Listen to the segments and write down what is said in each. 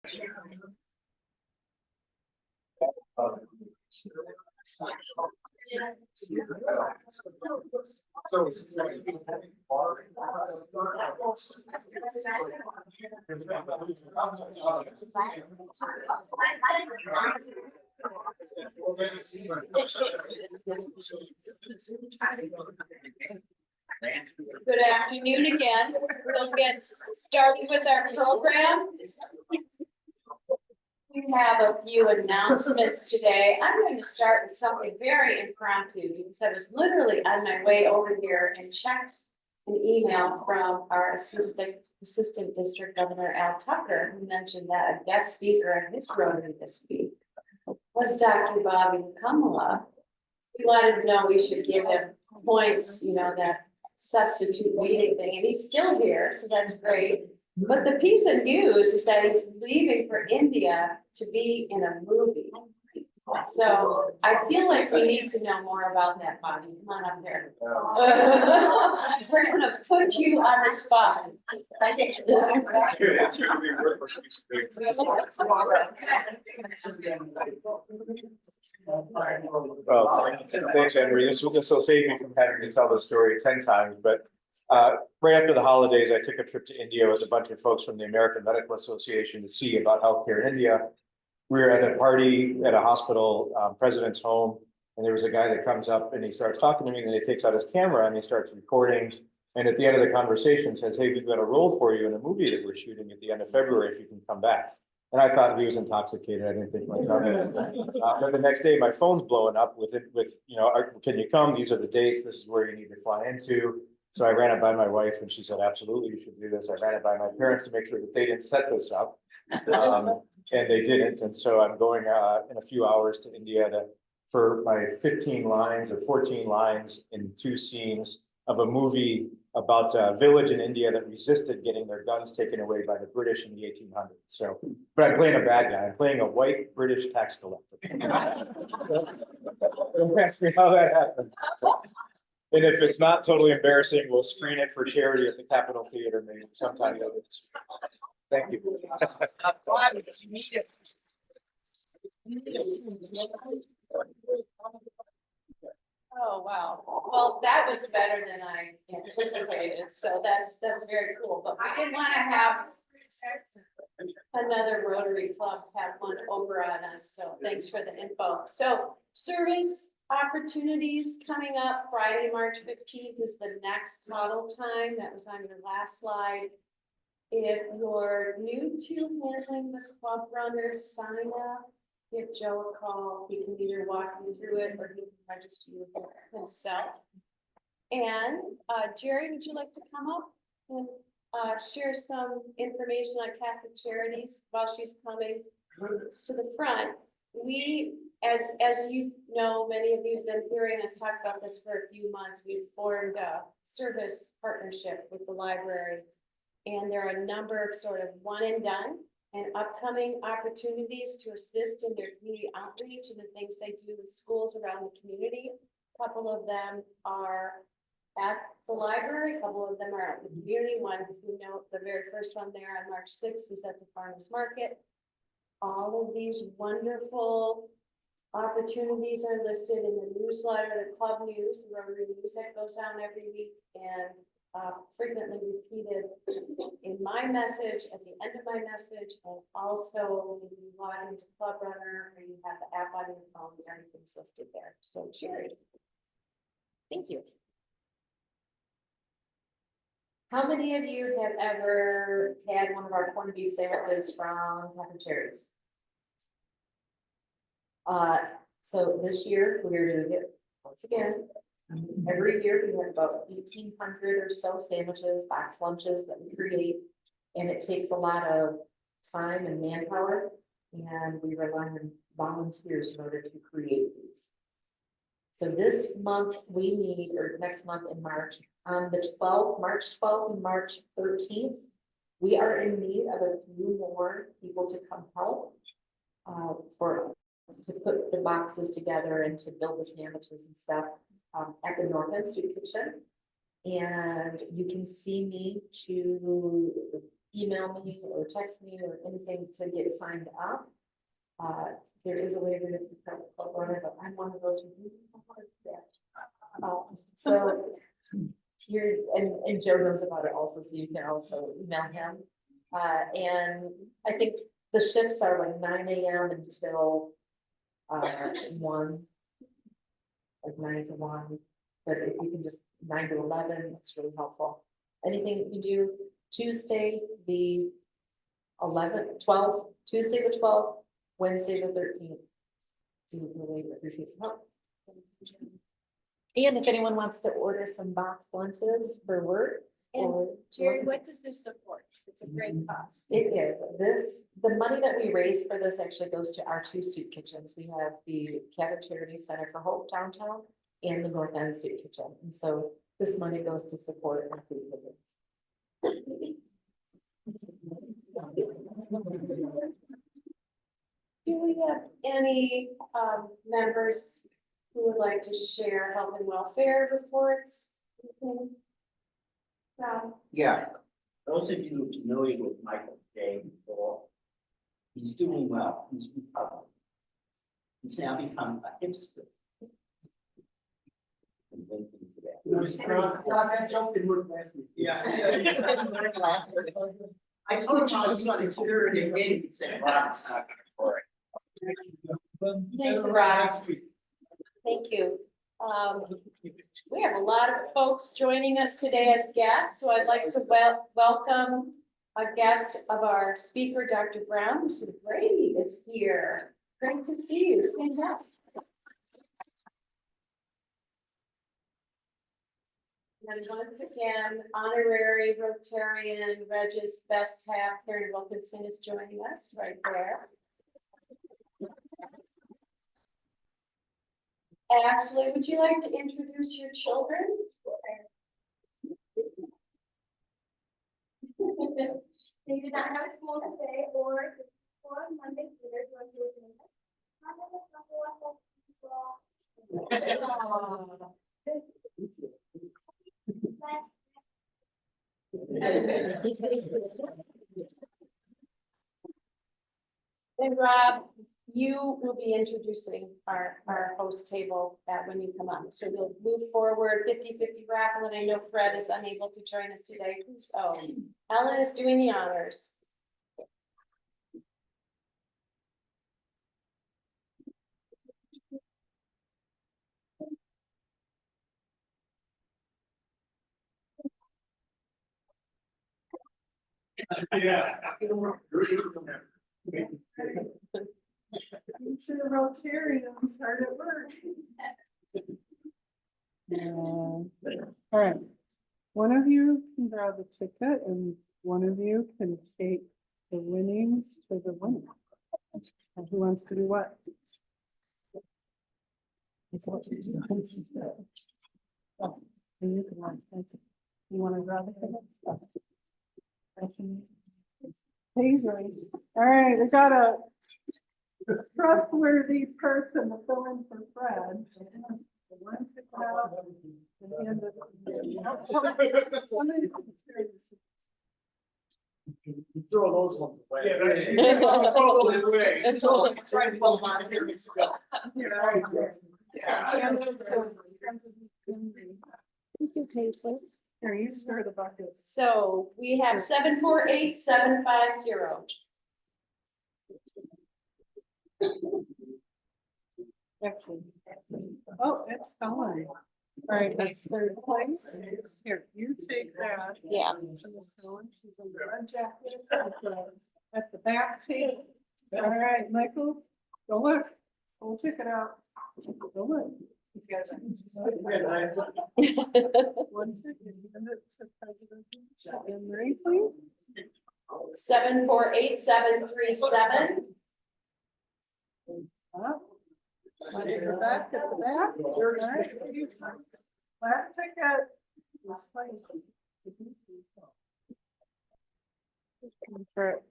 Good afternoon again. We'll get started with our program. We have a few announcements today. I'm going to start with something very impromptu because I was literally on my way over here and checked an email from our assistant district governor, Al Tucker, who mentioned that a guest speaker at his Rotary this week was Dr. Bobby Kamala. We wanted to know we should give him points, you know, that substitute reading thing, and he's still here, so that's great. But the piece of news is that he's leaving for India to be in a movie. So I feel like we need to know more about that, Bobby. Come on up here. We're gonna put you on the spot. Well, thanks, Henry. This will save me from having to tell the story 10 times, but right after the holidays, I took a trip to India with a bunch of folks from the American Medical Association to see about healthcare in India. We were at a party at a hospital, president's home, and there was a guy that comes up and he starts talking to me, and then he takes out his camera and he starts recording. And at the end of the conversation says, "Hey, we've got a role for you in a movie that we're shooting at the end of February if you can come back." And I thought he was intoxicated. I didn't think much of it. But the next day, my phone's blowing up with you know, can you come? These are the dates. This is where you need to fly into. So I ran it by my wife and she said, "Absolutely, you should do this." I ran it by my parents to make sure that they didn't set this up. And they didn't. And so I'm going in a few hours to India for my 15 lines or 14 lines in 2 scenes of a movie about a village in India that resisted getting their guns taken away by the British in the 1800s. So, but I'm playing a bad guy. I'm playing a white British tax collector. Don't ask me how that happened. And if it's not totally embarrassing, we'll screen it for charity at the Capitol Theater maybe sometime later this week. Thank you. Oh, wow. Well, that was better than I anticipated, so that's very cool. But we didn't want to have another Rotary Club have one over on us, so thanks for the info. So service opportunities coming up. Friday, March 15th is the next model time. That was on your last slide. If you're new to handling the club runners, sign up. Give Joe a call. He can either walk you through it or he can register you himself. And Jerry, would you like to come up and share some information on Catholic Charities while she's coming to the front? We, as you know, many of you have been hearing us talk about this for a few months. We've formed a service partnership with the library. And there are a number of sort of one and done and upcoming opportunities to assist in their community outreach and the things they do with schools around the community. A couple of them are at the library, a couple of them are at the community. One, you know, the very first one there on March 6th is at the farmers market. All of these wonderful opportunities are listed in the newsletter, the club news, the Rotary news that goes out every week, and frequently repeated in my message, at the end of my message, and also when you log into Club Runner or you have the app on your phone, everything's listed there. So cheers. Thank you. How many of you have ever had one of our corned beef sandwiches from Catholic Charities? So this year we're doing it once again. Every year we have about 1,800 or so sandwiches, box lunches that we create, and it takes a lot of time and manpower, and we rely on volunteers in order to create these. So this month we need, or next month in March, on the 12th, March 12th and March 13th, we are in need of a few more people to come help to put the boxes together and to build the sandwiches and stuff. At the North End Street Kitchen, and you can see me to email me or text me or anything to get signed up. There is a way to get on it, but I'm one of those. Who so you're, and Joe knows about it also, so you can also email him. And I think the shifts are like 9 a.m. until 1, like 9 to 1. But if you can just 9 to 11, that's really helpful. Anything you do Tuesday, the 11th, 12th, Tuesday the 12th, Wednesday the 13th. To really appreciate some help. And if anyone wants to order some box lunches for work. And or Jerry, what does this support? It's a great cause. It is. The money that we raise for this actually goes to our 2 soup kitchens. We have the Cabot Charity Center for Hope downtown and the North End Soup Kitchen. And so this money goes to support our food kitchens. Do we have any members who would like to share health and welfare reports? No. Yeah, those of you familiar with Michael J. Ball, he's doing well, he's recovering. He's now become a hipster. And linked into that. That joke didn't work last week. Yeah. I told him I was going to cure it again, he said, Rob, it's not gonna work. Thank you, Rob. Thank you. We have a lot of folks joining us today as guests, so I'd like to welcome a guest of our speaker, Dr. Brown. Mr. Brady is here. Great to see you. Stand up. And once again, honorary Rotarian Regis Best Half, Karen Wilkinson is joining us right there. Ashley, would you like to introduce your children? They did not have school today or Monday either, so I'm doing this. And Rob, you will be introducing our host table when you come on. So we'll move forward 50-50 raffle, and I know Fred is unable to join us today. So Ellen is doing the honors. Yeah. Into the Rotarians hard at work. All right, one of you can grab the ticket and one of you can take the winnings to the winner. And who wants to do what? Oh, and you can want to. You want to grab the tickets? Paisley. All right, we got a trustworthy person to fill in for Fred. One ticket out, and hand it- Throw those ones away. Yeah, right. Throw those away. Try to pull them out of here. Here, you stir the buckets. So we have 748750. Oh, it's Helen. All right, that's third place. Here, you take that. Yeah. To Miss Helen. She's in the red jacket at the back table. All right, Michael, go look. We'll check it out. Go look. One ticket, and it to President. And Marie, please. 748737. Let's go back at the back. All right. Last ticket. Last place. For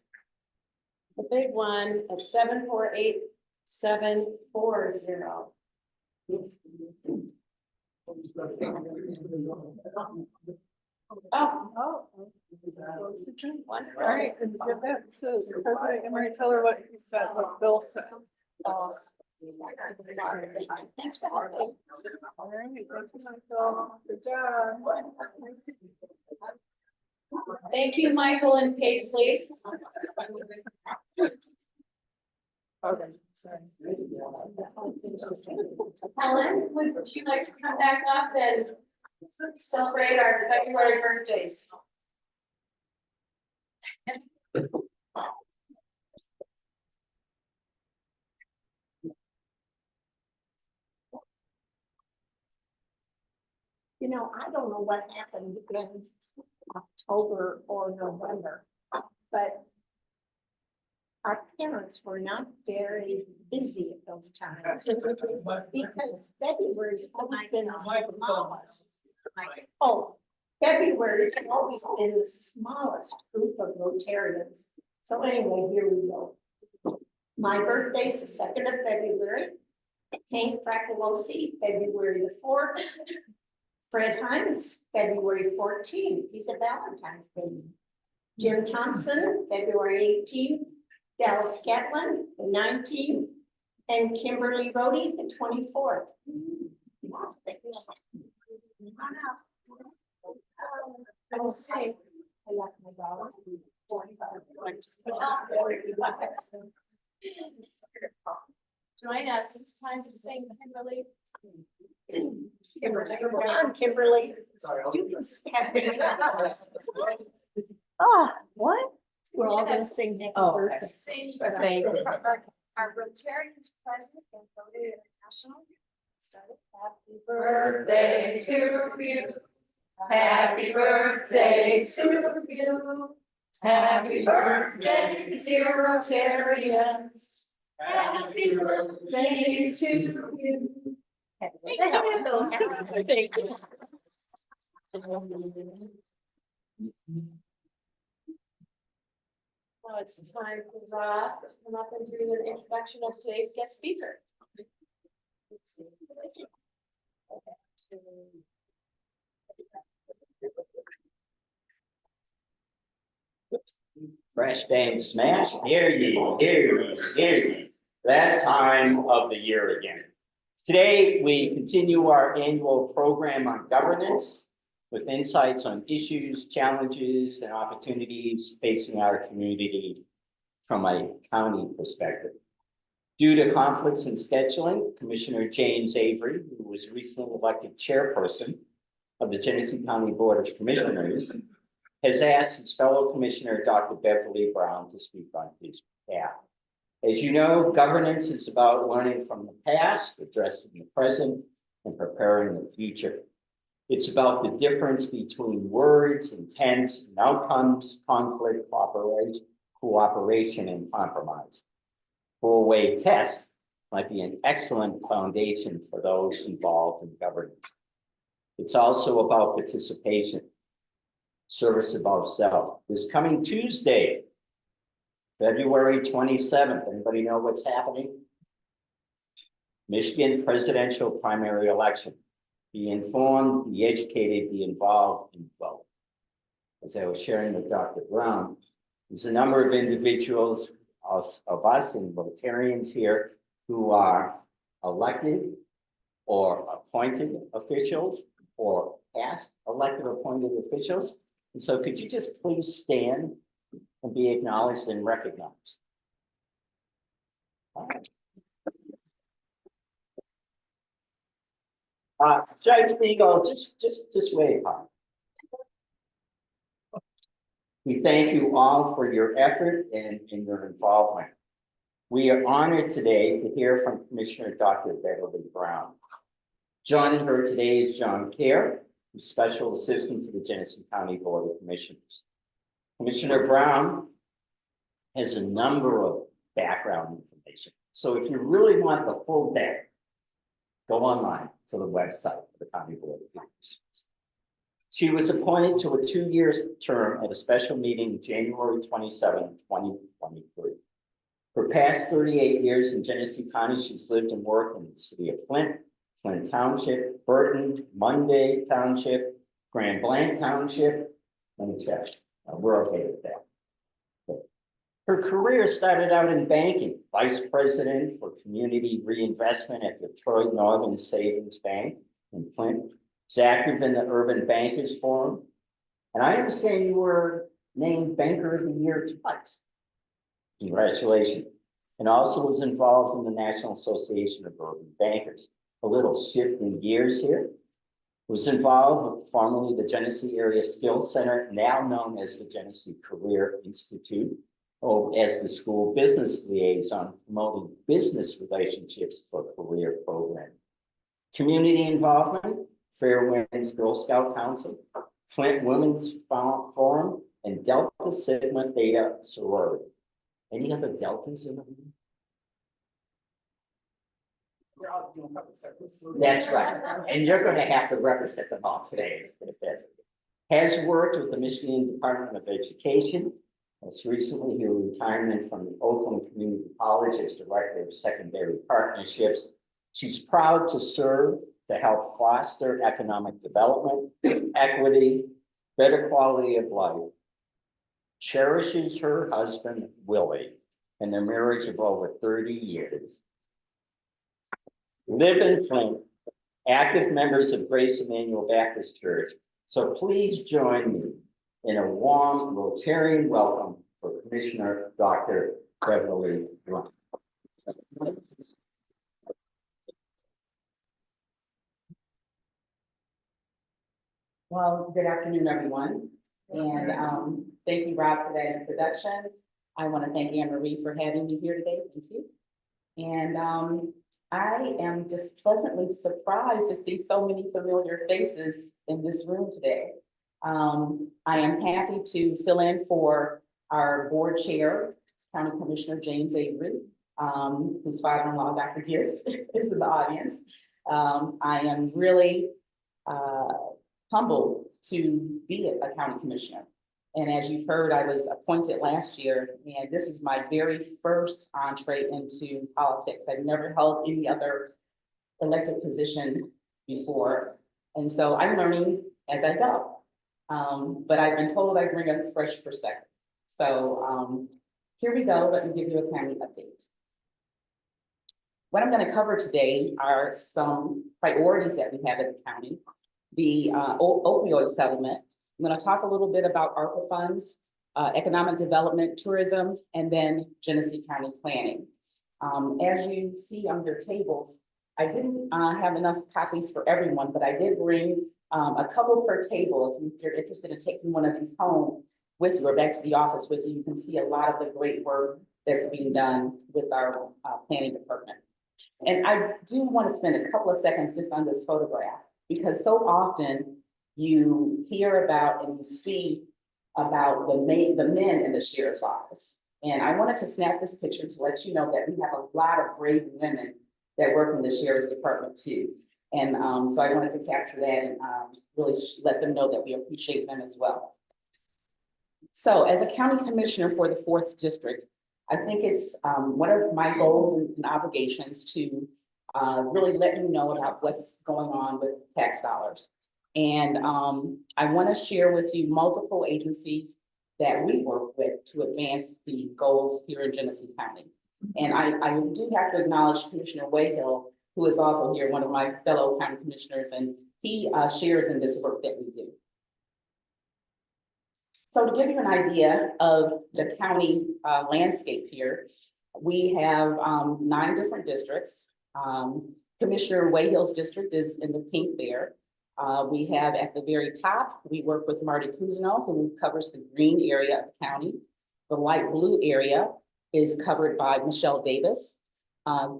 the big one at 748740. Oh, Oh. All right, and give that to President Emery, tell her what he said, what Bill said. thanks for helping. All right, thank you, Michael. Good job. Thank you, Michael and Paisley. Okay, sorry. Helen, would you like to come back up and celebrate our February birthdays? You know, I don't know what happened in October or November, but our parents were not very busy at those times. Because February's always been the smallest. Oh, February's always been the smallest group of Rotarians. So anyway, here we go. My birthday's the 2nd of February. Hank Fracolosi, February the 4th. Fred Hines, February 14th. He's a Valentine's baby. Jim Thompson, February 18th. Dallas Gatlin, the 19th. And Kimberly Rhodey, the 24th. I will say. I left my dollar. Join us, it's time to sing, Kimberly. Kimberly, come on, Kimberly. Sorry. You can have it. Oh, what? We're all gonna sing next Oh, birthday. Sing Thank you. our Rotarians present and Rotary International. Started. Happy Birthday to you. Happy birthday to you. Happy birthday, dear Rotarians. Happy birthday to you. Thank you. Now it's time for Rob to come up and do an introduction of today's guest speaker. Fresh bang smash, here ye, that time of the year again. Today, we continue our annual program on governance with insights on issues, challenges, and opportunities facing our community from a county perspective. Due to conflicts in scheduling, Commissioner James Avery, who was recently elected chairperson of the Genesee County Board of Commissioners, has asked his fellow commissioner, Dr. Beverly Brown, to speak on his behalf. As you know, governance is about learning from the past, addressing the present, and preparing the future. It's about the difference between words, intents, and outcomes, conflict, cooperation, and compromise. Four-way test might be an excellent foundation for those involved in governance. It's also about participation. Service above self. This coming Tuesday, February 27th, anybody know what's happening? Michigan presidential primary election. Be informed, be educated, be involved, and vote. As I was sharing with Dr. Brown, there's a number of individuals of us and Rotarians here who are elected or appointed officials or past elected or appointed officials. And so could you just please stand and be acknowledged and recognized? All right. Judge Beagle, just wave hi. We thank you all for your effort and your involvement. We are honored today to hear from Commissioner Dr. Beverly Brown. Joining her today is John Kerr, Special Assistant to the Genesee County Board of Commissioners. Commissioner Brown has a number of background information. So if you really want the full deck, go online to the website for the County Board of Commissioners. She was appointed to a 2-year term at a special meeting January 27, 2023. For past 38 years in Genesee County, she's lived and worked in the city of Flint, Flint Township, Burton, Monday Township, Grand Blanc Township, let me check, we're okay with that. Her career started out in banking, vice president for community reinvestment at Detroit Northern Savings Bank in Flint. She's active in the Urban Bankers Forum. And I understand you were named Banker of the Year twice. Congratulations. And also was involved in the National Association of Urban Bankers. A little shift in gears here. Was involved with formerly the Genesee Area Skills Center, now known as the Genesee Career Institute, as the school business liaison, promoting business relationships for career program. Community involvement, Fair Winds Girl Scout Council, Flint Women's Forum, and Delta Sigma Theta Sorority. Any other Deltas in the room? We're all doing public service. That's right, and you're gonna have to represent them all today. Has worked with the Michigan Department of Education. Most recently, her retirement from the Oakland Community College as Director of Secondary Partnerships. She's proud to serve to help foster economic development, equity, better quality of life. Cherishes her husband, Willie, and their marriage of over 30 years. Live in Flint, active members of Grace Emmanuel Baptist Church. So please join me in a warm Rotarian welcome for Commissioner Dr. Beverly Blunt. Well, good afternoon, everyone. And thank you, Rob, for that introduction. I want to thank Anne Marie for having me here today. Thank you. And I am just pleasantly surprised to see so many familiar faces in this room today. I am happy to fill in for our board chair, County Commissioner James Avery, whose father-in-law, Dr. Gist, is in the audience. I am really humbled to be a county commissioner. And as you've heard, I was appointed last year, and this is my very first entree into politics. I've never held any other elected position before. And so I'm learning as I go. But I've been told I bring a fresh perspective. So here we go, let me give you a county update. What I'm going to cover today are some priorities that we have at the county. The opioid settlement. I'm going to talk a little bit about ARPA funds, economic development, tourism, and then Genesee County planning. As you see on your tables, I didn't have enough copies for everyone, but I did bring a couple per table. If you're interested in taking one of these home with you or back to the office with you, you can see a lot of the great work that's being done with our planning department. And I do want to spend a couple of seconds just on this photograph, because so often you hear about and you see about the men in the sheriff's office. And I wanted to snap this picture to let you know that we have a lot of brave women that work in the sheriff's department too. And so I wanted to capture that and really let them know that we appreciate them as well. So as a county commissioner for the 4th district, I think it's one of my goals and obligations to really let you know about what's going on with tax dollars. And I want to share with you multiple agencies that we work with to advance the goals here in Genesee County. And I do have to acknowledge Commissioner Wayhill, who is also here, one of my fellow county commissioners, and he shares in this work that we do. So to give you an idea of the county landscape here, we have 9 different districts. Commissioner Wayhill's district is in the pink there. We have at the very top, we work with Marty Cousineau, who covers the green area of the county. The light blue area is covered by Michelle Davis.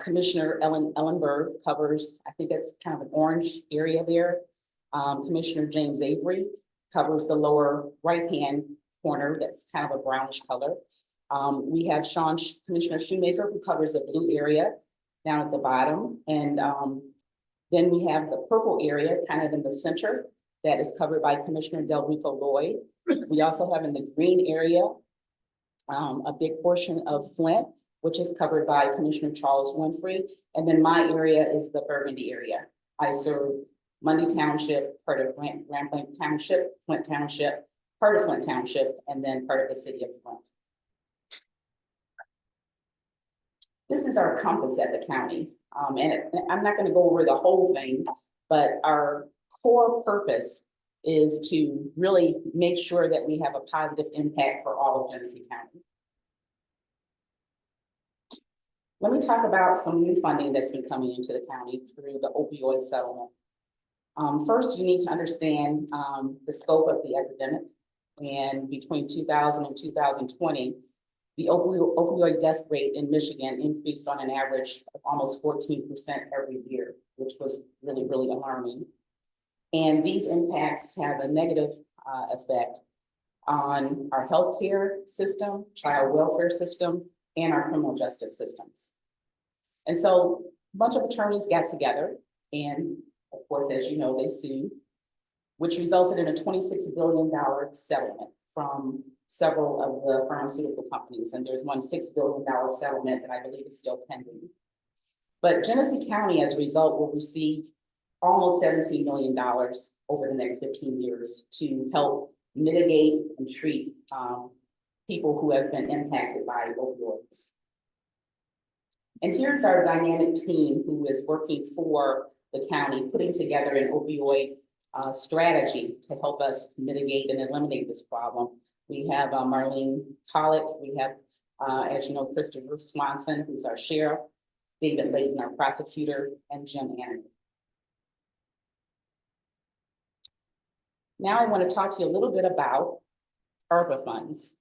Commissioner Ellenberg covers, I think it's kind of an orange area there. Commissioner James Avery covers the lower right-hand corner, that's kind of a brownish color. We have Commissioner Shoemaker, who covers the blue area down at the bottom. And then we have the purple area kind of in the center that is covered by Commissioner Delrico Lloyd. We also have in the green area a big portion of Flint, which is covered by Commissioner Charles Winfrey. And then my area is the Burgundy area. I serve Mundy Township, part of Grand Blanc Township, Flint Township, part of Flint Township, and then part of the city of Flint. This is our compass at the county. And I'm not gonna go over the whole thing, but our core purpose is to really make sure that we have a positive impact for all of Genesee County. Let me talk about some new funding that's been coming into the county through the opioid settlement. First, you need to understand the scope of the epidemic. And between 2000 and 2020, the opioid death rate in Michigan increased on an average of almost 14% every year, which was really, really alarming. And these impacts have a negative effect on our healthcare system, child welfare system, and our criminal justice systems. And so a bunch of attorneys got together and, of course, as you know, they sued, which resulted in a $26 billion settlement from several of the pharmaceutical companies. And there's one $6 billion settlement that I believe is still pending. But Genesee County, as a result, will receive almost $17 million over the next 15 years to help mitigate and treat people who have been impacted by opioids. And here's our dynamic team who is working for the county, putting together an opioid strategy to help us mitigate and eliminate this problem. We have Marlene Pollock, we have, as you know, Christopher Swanson, who's our sheriff, David Layton, our prosecutor, and Jim Annan. Now I want to talk to you a little bit about ARPA funds.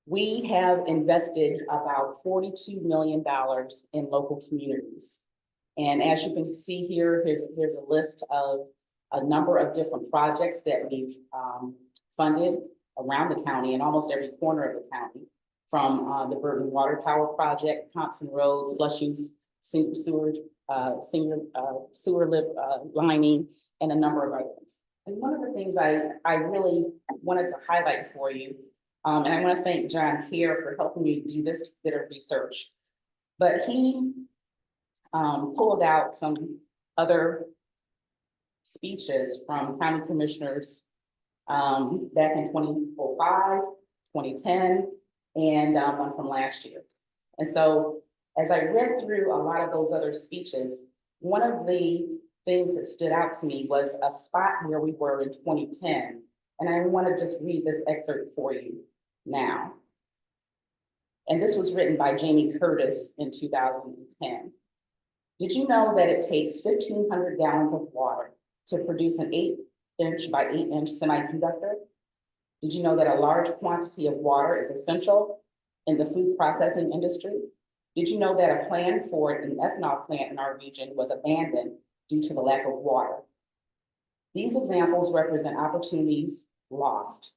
We have invested about $42 million in local communities. And as you can see here, here's a list of a number of different projects that we've funded around the county and almost every corner of the county, from the Burton Water Tower Project, Thompson Road, Flushing sewer lining, and a number of items. And one of the things I really wanted to highlight for you, and I want to thank John Kerr for helping me do this bit of research, but he pulled out some other speeches from county commissioners back in 2005, 2010, and one from last year. And so as I read through a lot of those other speeches, one of the things that stood out to me was a spot where we were in 2010. And I want to just read this excerpt for you now. And this was written by Jamie Curtis in 2010. Did you know that it takes 1,500 gallons of water to produce an 8-inch by 8-inch semiconductor? Did you know that a large quantity of water is essential in the food processing industry? Did you know that a plan for an ethanol plant in our region was abandoned due to the lack of water? These examples represent opportunities lost,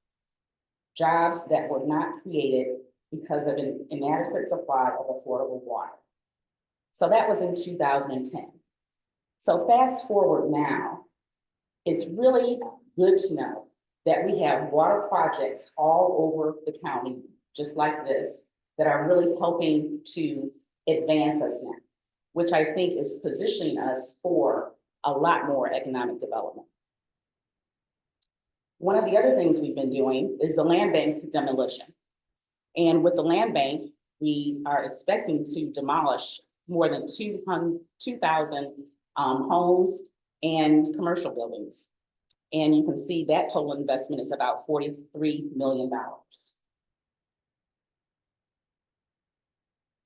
jobs that were not created because of an inadequate supply of affordable water. So that was in 2010. So fast forward now, it's really good to know that we have water projects all over the county, just like this, that are really helping to advance us now, which I think is positioning us for a lot more economic development. One of the other things we've been doing is the land bank demolition. And with the land bank, we are expecting to demolish more than 2,000 homes and commercial buildings. And you can see that total investment is about $43 million.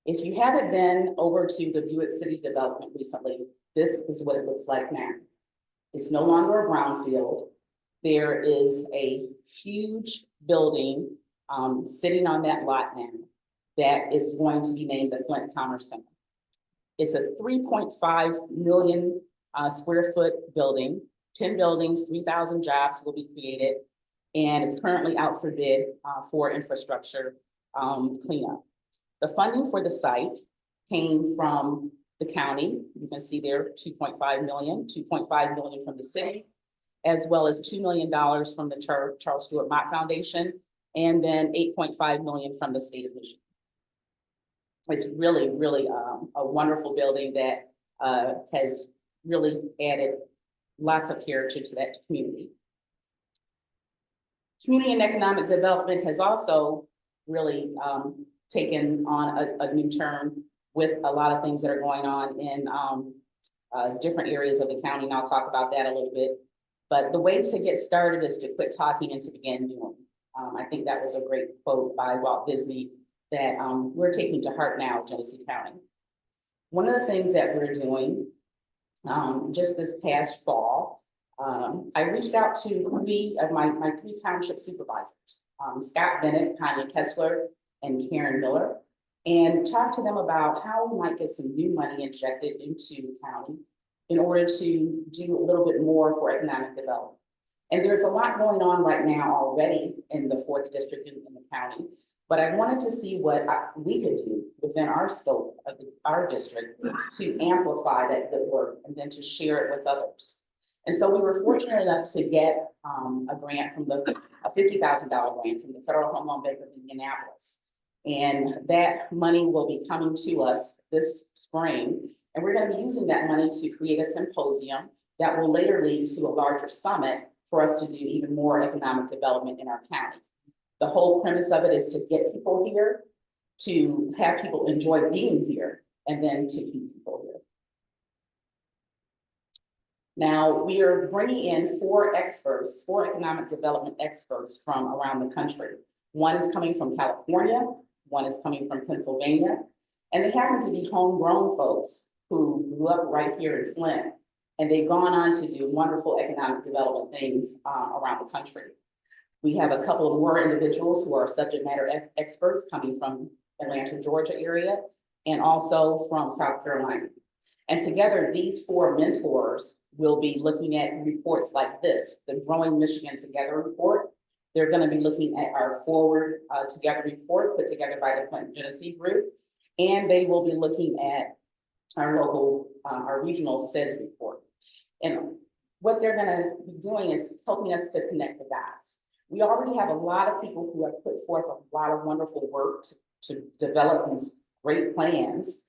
If you haven't been over to the Buick City development recently, this is what it looks like now. It's no longer a brownfield. There is a huge building sitting on that lot now that is going to be named the Flint Commerce Center. It's a 3.5 million square foot building, 10 buildings, 3,000 jobs will be created, and it's currently out for bid for infrastructure cleanup. The funding for the site came from the county. You can see there 2.5 million from the city, as well as $2 million from the Charles Stewart Mott Foundation, and then 8.5 million from the state of Michigan. It's really, really a wonderful building that has really added lots of character to that community. Community and economic development has also really taken on a new turn with a lot of things that are going on in different areas of the county, and I'll talk about that a little bit. But the way to get started is to quit talking and to begin doing. I think that was a great quote by Walt Disney that we're taking to heart now, Genesee County. One of the things that we're doing just this past fall, I reached out to three of my three township supervisors, Scott Bennett, Tanya Ketzler, and Karen Miller, and talked to them about how we might get some new money injected into the county in order to do a little bit more for economic development. And there's a lot going on right now already in the 4th district in the county, but I wanted to see what we could do within our scope of our district to amplify that good work and then to share it with others. And so we were fortunate enough to get a grant from a $50,000 grant from the Federal Home Loan Bank of Indianapolis. And that money will be coming to us this spring. And we're going to be using that money to create a symposium that will later lead to a larger summit for us to do even more economic development in our county. The whole premise of it is to get people here, to have people enjoy being here, and then to keep people here. Now, we are bringing in 4 experts, 4 economic development experts from around the country. One is coming from California, one is coming from Pennsylvania, and they happen to be homegrown folks who grew up right here in Flint, and they've gone on to do wonderful economic development things around the country. We have a couple of more individuals who are subject matter experts coming from Atlanta, Georgia area, and also from South Carolina. And together, these 4 mentors will be looking at reports like this, the Growing Michigan Together report. They're going to be looking at our Forward Together report put together by the Flint Genesee group. And they will be looking at our local, our regional SEDS report. And what they're going to be doing is helping us to connect the dots. We already have a lot of people who have put forth a lot of wonderful work to develop these great plans,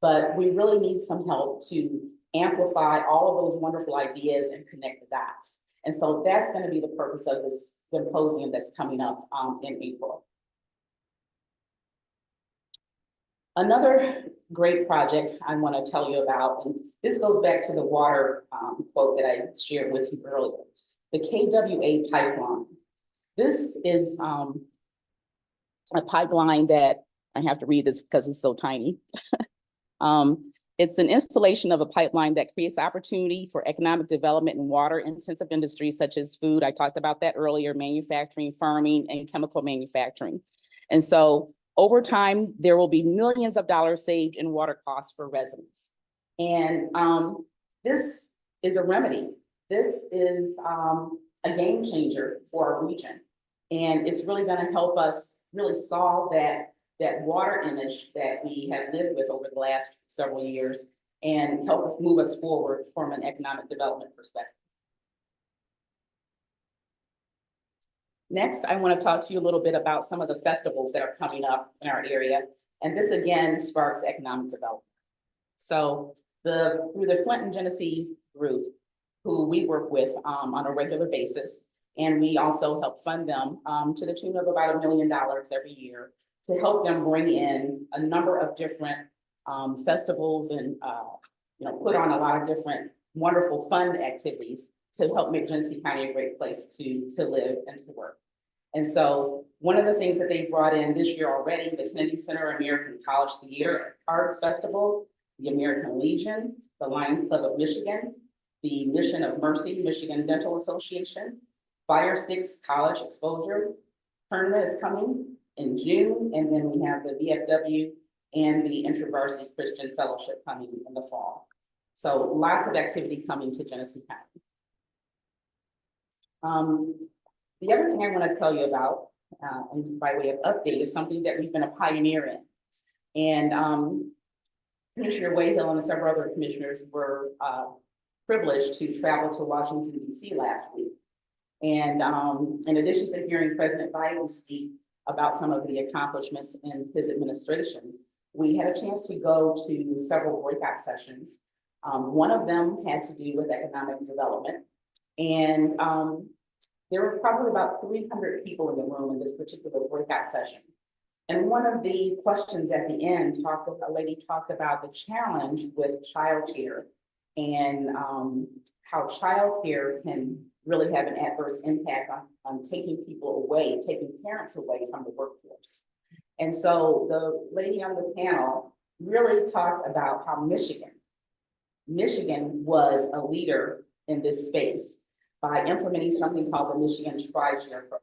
but we really need some help to amplify all of those wonderful ideas and connect the dots. And so that's going to be the purpose of this symposium that's coming up in April. Another great project I want to tell you about, and this goes back to the water quote that I shared with you earlier, the KWA pipeline. This is a pipeline that, I have to read this because it's so tiny. It's an installation of a pipeline that creates opportunity for economic development in water-intensive industries such as food, I talked about that earlier, manufacturing, farming, and chemical manufacturing. And so over time, there will be millions of dollars saved in water costs for residents. And this is a remedy. This is a game changer for our region. And it's really going to help us really solve that water image that we have lived with over the last several years and help us move us forward from an economic development perspective. Next, I want to talk to you a little bit about some of the festivals that are coming up in our area. And this again sparks economic development. So through the Flint and Genesee group, who we work with on a regular basis, and we also help fund them to the tune of about $1 million every year to help them bring in a number of different festivals and put on a lot of different wonderful fun activities to help make Genesee County a great place to live and to work. And so one of the things that they brought in this year already, the Kennedy Center American College Theater Arts Festival, the American Legion, the Lions Club of Michigan, the Mission of Mercy Michigan Dental Association, Fire Sticks College Exposure Tournament is coming in June, and then we have the VFW and the InterVarsity Christian Fellowship coming in the fall. So lots of activity coming to Genesee County. The other thing I want to tell you about, and by way of update, is something that we've been a pioneer in. And Commissioner Wayhill and several other commissioners were privileged to travel to Washington, D.C. last week. And in addition to hearing President Biden speak about some of the accomplishments in his administration, we had a chance to go to several breakout sessions One of them had to do with economic development. And there were probably about 300 people in the room in this particular breakout session. And one of the questions at the end a lady talked about the challenge with childcare and how childcare can really have an adverse impact on taking people away, taking parents away from the workforce. And so the lady on the panel really talked about how Michigan was a leader in this space by implementing something called the Michigan Tri-Share Program.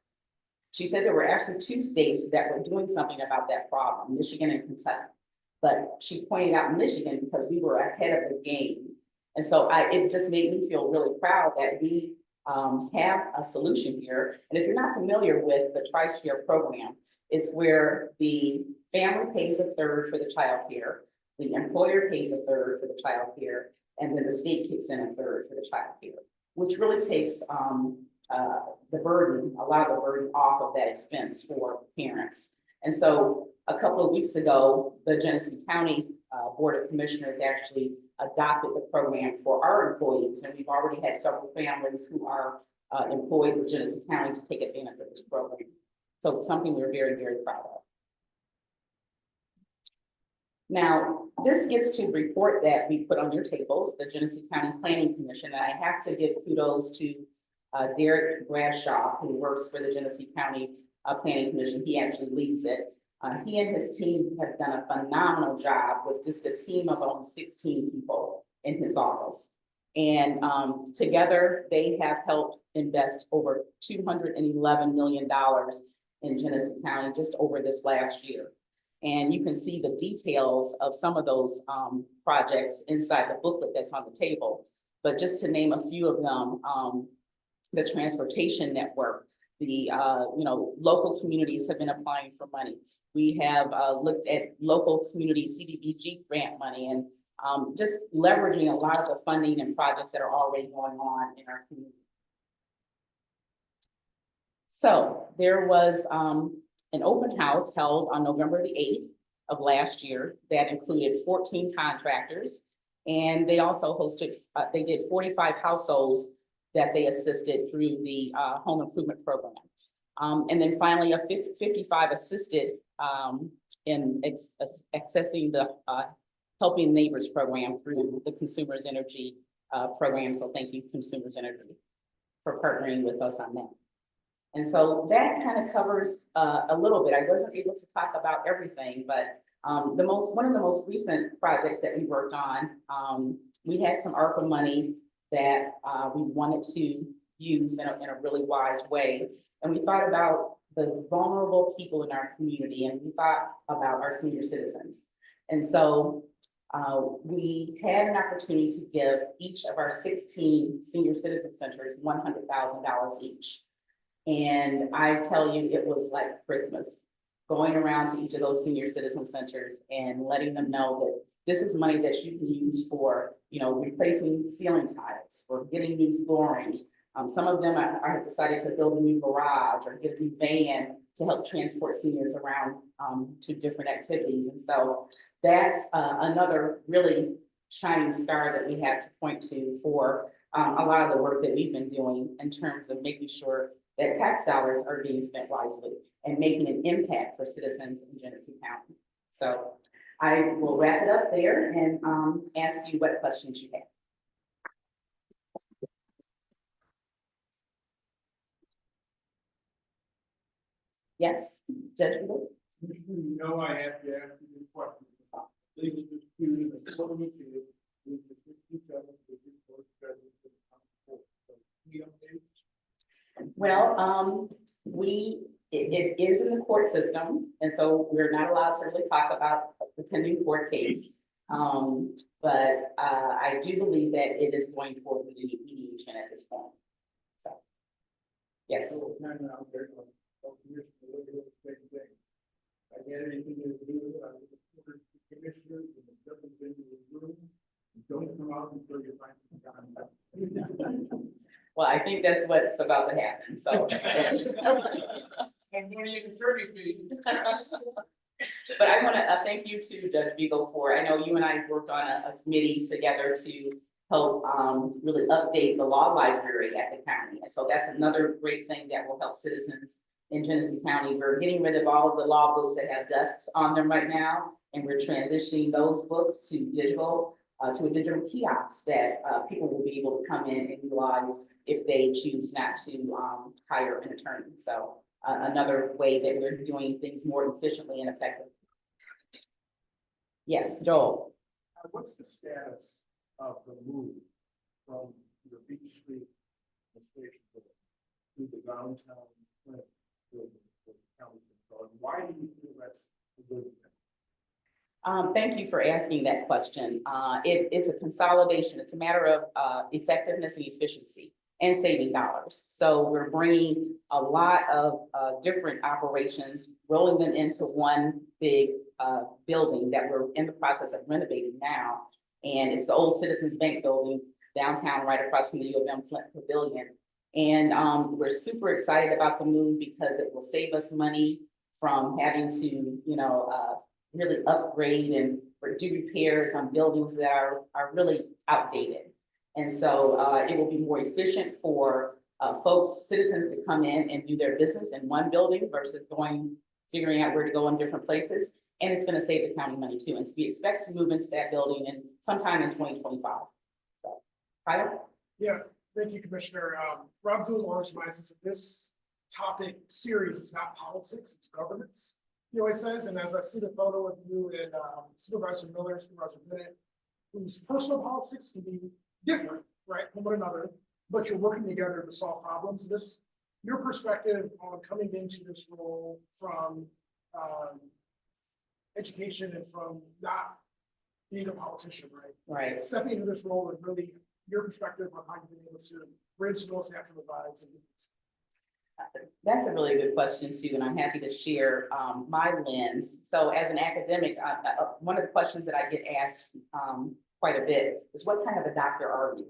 She said there were actually 2 states that were doing something about that problem, Michigan and Kentucky. But she pointed out Michigan because we were ahead of the game. And so it just made me feel really proud that we have a solution here. And if you're not familiar with the Tri-Share Program, it's where the family pays a third for the child care, the employer pays a third for the child care, and then the state kicks in a third for the child care, which really takes a lot of the burden off of that expense for parents. And so a couple of weeks ago, the Genesee County Board of Commissioners actually adopted the program for our employees. And we've already had several families who are employed with Genesee County to take advantage of this program. So it's something we're very, very proud of. Now, this gets to report that we put on your tables, the Genesee County Planning Commission. And I have to give kudos to Derek Bradshaw, who works for the Genesee County Planning Commission. He actually leads it. He and his team have done a phenomenal job with just a team of only 16 people in his office. And together, they have helped invest over $211 million in Genesee County just over this last year. And you can see the details of some of those projects inside the booklet that's on the table. But just to name a few of them, the transportation network, the local communities have been applying for money. We have looked at local community CDBG grant money and just leveraging a lot of the funding and projects that are already going on in our community. So there was an open house held on November the 8th of last year that included 14 contractors. And they also hosted, they did 45 households that they assisted through the home improvement program. And then finally, 55 assisted in accessing the Helping Neighbors program through the Consumers Energy program. So thank you, Consumers Energy, for partnering with us on that. And so that kind of covers a little bit. I wasn't able to talk about everything, but one of the most recent projects that we worked on, we had some ARPA money that we wanted to use in a really wise way. And we thought about the vulnerable people in our community, and we thought about our senior citizens. And so we had an opportunity to give each of our 16 senior citizen centers $100,000 each. And I tell you, it was like Christmas, going around to each of those senior citizen centers and letting them know that this is money that you can use for, replacing ceiling tiles, or getting new flooring. Some of them I have decided to build a new garage or get a new van to help transport seniors around to different activities. And so that's another really shining star that we have to point to for a lot of the work that we've been doing in terms of making sure that tax dollars are being spent wisely and making an impact for citizens in Genesee County. So I will wrap it up there and ask you what questions you have. Yes, Judge Wood? You know I have to ask you this question. Legal dispute in the court of appeals with the 67 District Court judges of the court. So, any updates? Well, it is in the court system, and so we're not allowed to really talk about the pending court case. But I do believe that it is going toward mediation at this point. So, yes. So, kind of out there, commissioner, look at the same thing. I get anything to do with the commissioners and the judges in the room. Don't come out until you find some time. Well, I think that's what's about to happen, so. And one of your attorneys meetings. But I want to thank you too, Judge Beagle, for, I know you and I worked on a committee together to help really update the law library at the county. And so that's another great thing that will help citizens in Genesee County. We're getting rid of all of the law books that have dust on them right now, and we're transitioning those books to a digital kiosk that people will be able to come in and utilize if they choose not to hire an attorney. So another way that we're doing things more efficiently and effectively. Yes, Joel. What's the status of the move from the Beach Street station to the downtown Flint building for the county control? And why do you feel that's a good thing? Thank you for asking that question. It's a consolidation. It's a matter of effectiveness and efficiency and saving dollars. So we're bringing a lot of different operations, rolling them into one big building that we're in the process of renovating now. And it's the old Citizens Bank building downtown, right across from the U of M Flint Pavilion. And we're super excited about the move because it will save us money from having to, really upgrade and do repairs on buildings that are really outdated. And so it will be more efficient for citizens to come in and do their business in one building versus figuring out where to go in different places. And it's going to save the county money too. And so we expect to move into that building sometime in 2025. So, Kyle? Yeah, thank you, Commissioner. Rob Gould always reminds us that this topic series is not politics, it's governance. He always says, and as I see the photo of you and Supervisor Miller, Supervisor Bennett, whose personal politics can be different, right, from one another, but you're working together to solve problems. Your perspective on coming into this role from education and from not being a politician, right? Right. Stepping into this role and really your perspective on how you've been able to bridge those natural divides. That's a really good question too, and I'm happy to share my lens. So as an academic, one of the questions that I get asked quite a bit is, what kind of a doctor are you?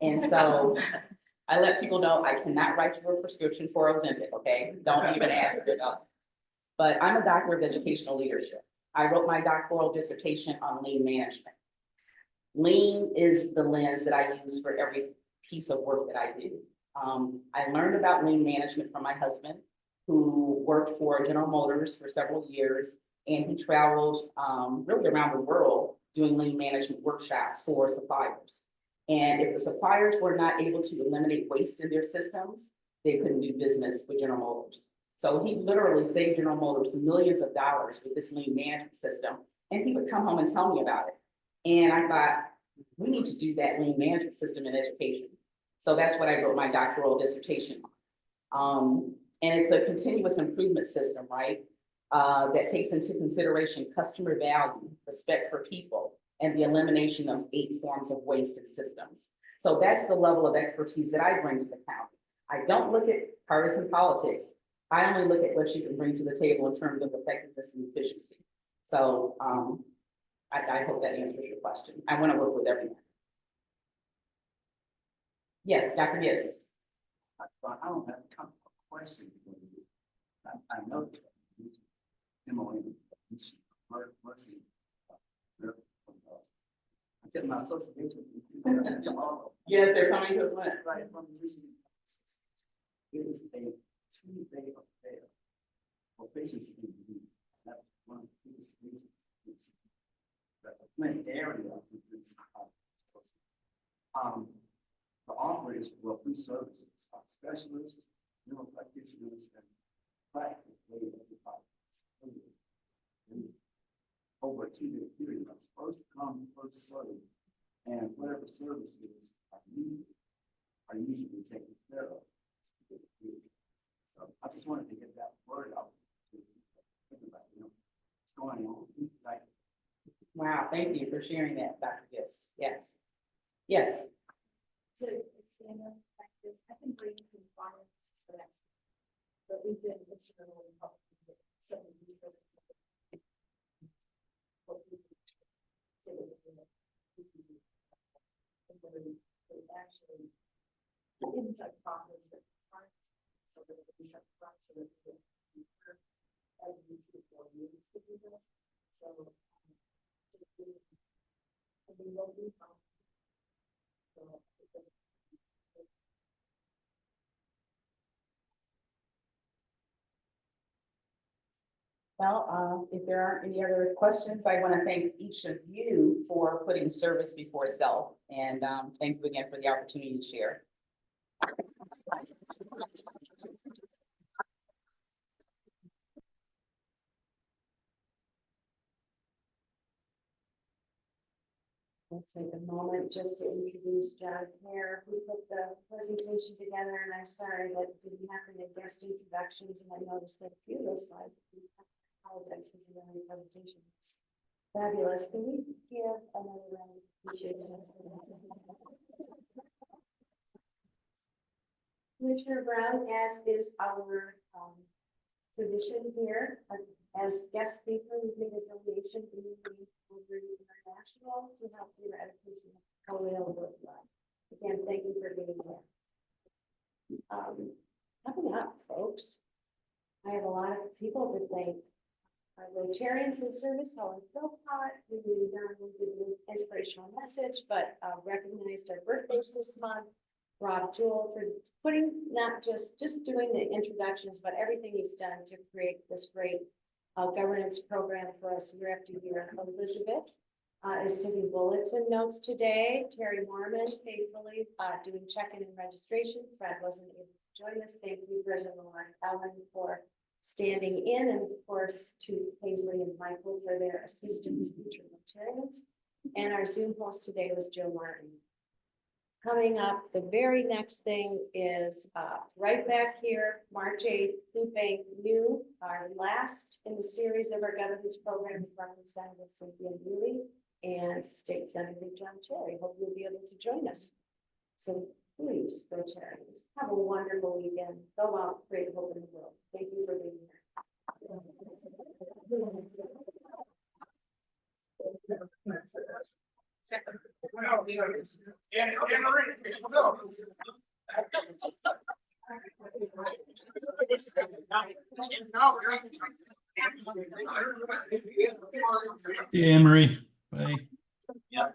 And so I let people know I cannot write you a prescription for Ozempic, okay? Don't even ask me about it. But I'm a doctor of educational leadership. I wrote my doctoral dissertation on lean management. Lean is the lens that I use for every piece of work that I do. I learned about lean management from my husband, who worked for General Motors for several years, and he traveled really around the world doing lean management workshops for suppliers. And if the suppliers were not able to eliminate waste in their systems, they couldn't do business with General Motors. So he literally saved General Motors millions of dollars with this lean management system, and he would come home and tell me about it. And I thought, we need to do that lean management system in education. So that's what I wrote my doctoral dissertation on. And it's a continuous improvement system, right? That takes into consideration customer value, respect for people, and the elimination of 8 forms of waste in systems. So that's the level of expertise that I bring to the county. I don't look at partisan politics. I only look at what you can bring to the table in terms of effectiveness and efficiency. So I hope that answers your question. I want to work with everyone. Yes, Dr. Giss. I don't have a question. I know Emily, mercy. I get my association. Yes, they're coming to Flint. Right from Michigan. It is a 2-day affair for patients in need. That's one of the biggest reasons. That the Flint area is the offerings for free services, specialists, neural practitioners, and practice over a 2-day period. That's first come, first served, and whatever services are needed are usually taken care of. So I just wanted to get that word out to think about, what's going on. Like, Wow, thank you for sharing that, Dr. Giss. Yes. Yes. To expand on practice, I can bring some clients to that. But we've been instrumental in helping some of these. Actually, inside problems that aren't so that we have I've been to 4 years to do this, so. I've been looking for- so, Well, if there aren't any other questions, I want to thank each of you for putting service before self. And thank you again for the opportunity to share. I'll take a moment just to introduce John Hare, who put the presentation together, and I'm sorry that didn't happen in guest introductions, and I noticed that a few of those slides. I apologize, because the presentation was fabulous. Can we give another round? Appreciate it. Commissioner Brown, as is our tradition here, as guest speaker, we made a donation to the Rotary International to help the eradication of polio worldwide. Again, thank you for being here. Coming up, folks, I have a lot of people to thank. Our Rotarians in service, Helen Philpott, who not only did an inspirational message, but recognized our birthdays this month. Rob Jewell for putting, not just doing the introductions, but everything he's done to create this great governance program for us year after year. Elizabeth is taking bulletin notes today. Terry Mormon faithfully doing check-in and registration. Fred wasn't able to join us. Thank you, President Ellen, for standing in, and of course to Paisley and Michael for their assistance, future Rotarians. And our Zoom host today was Joe Martin. Coming up, the very next thing is right back here, March 8th, Food Bank New, our last in the series of our governance program with Representative Cynthia Neely and State Senator John Cherry. Hope you'll be able to join us. So please, Rotarians, have a wonderful weekend. Go out, create hope in the world. Thank you for being here. Yeah, Anne Marie. Bye. Yeah.